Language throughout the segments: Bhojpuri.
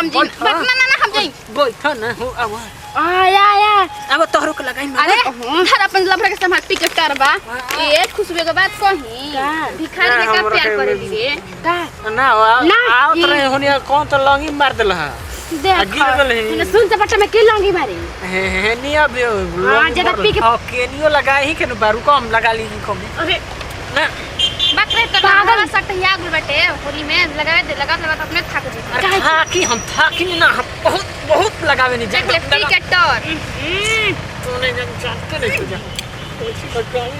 राम जी ना ना हम जाई बैठ ना हो अब आया अब तोहरो के लगाई अरे धर अपन लफड़ा के संभाल पिक करबा ए खुशबू के बात कही भिखारी के का प्यार करे दी रे का ना आवत रहे होनी कौन तो लंगी मार देल है देख तूने सुन चपटा में के लंगी मारी हे नहीं अब हां जदा पिक केनियो लगाई ही के बारू कम लगा ली कम अरे ना बात रे तो पागल सट या गुल बेटे होली में लगावे दे लगा अपने थक जी थाकी हम थाकी ना हम बहुत लगावे नहीं देख ले पिकेटर तूने जब जानते नहीं तुझे कोई लगाई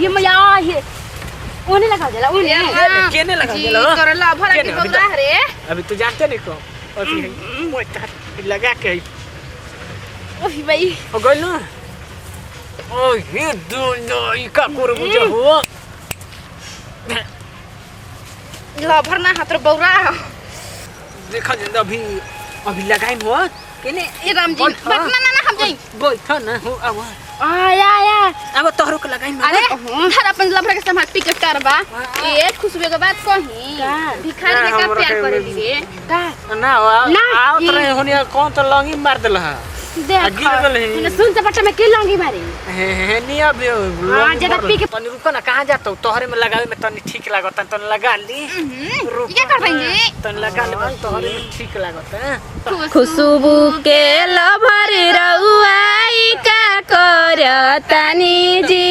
ये मजा ये ओने लगा देला ओने केने लगा देला करला भरा के बगला रे अभी तू जानते नहीं को अभी मोटा लगा के ओही भाई हो गइल ना ओ ये दो ई का कर मुझे हो ला भरना हाथ बौरा देखा जंदा अभी लगाई हो केने ए राम जी ना ना हम जाई बैठ ना हो अब आया अब तोहरो के लगाई अरे धर अपन लफड़ा के संभाल पिक करबा ए खुशबू के बात कही भिखारी के का प्यार करे दी रे का ना आवत रहे होनी कौन तो लंगी मार देल है देख तूने सुन चपटा में के लंगी मारी हे नहीं अब हां जदा पिक तनी रुको ना कहां जातो तोहरे में लगावे में तनी ठीक लागत तनी लगा ली ये कर भाई तनी लगा ले तोहरे में ठीक लागत खुशबू के लभरी रउआई का करतानी जी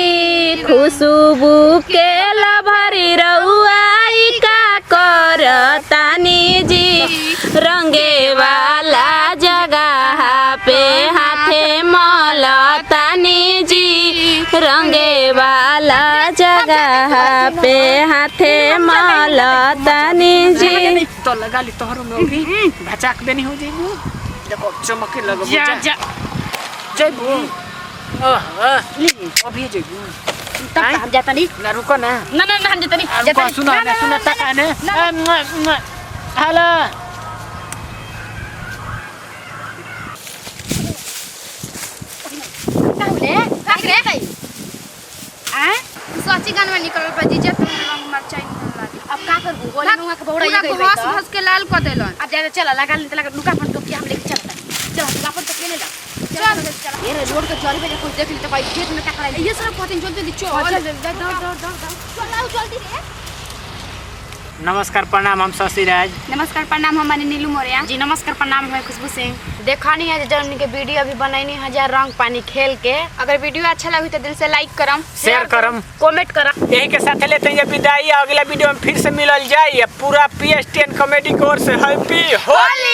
खुशबू के लभरी रउआई का करतानी जी रंगे वाला जगह पे हाथे मलतानी जी रंगे वाला जगह पे हाथे मलतानी जी तो लगा ली तोहरो में भी भचाक देनी हो जाइबू देखो चमके लगबू जा जाइबू अभी जाइबू तब हम जाता नहीं ना रुको ना ना हम जाता नहीं जाता सुना तका ने हेलो रे भाई सच्ची गान में निकल बजी जे तुम रंग मरचाई लागी अब का करबू गोली नुआ के बौड़ा ये गई हंस हंस के लाल कर देलन अब ज्यादा चला लगा ले लगा लुका अपन टोकी हम लेके चलता चल लुका अपन टोकी ले जा चल ये रोड के चोरी पे कुछ देख ले तो भाई खेत में टकरा ले ये सब पतिन जल्दी चल चल जल्दी रे नमस्कार प्रणाम हम शशिराज नमस्कार प्रणाम हमारे नीलू मौर्य जी नमस्कार प्रणाम है खुशबू सिंह देखनी है जौन के वीडियो अभी बनैनी हजार रंग पानी खेल के अगर वीडियो अच्छा लगी तो दिल से लाइक करम शेयर करम कमेंट करम यही के साथ लेते हैं विदाई अगला वीडियो में फिर से मिलल जाए पूरा PS10 comedy course happy Holi.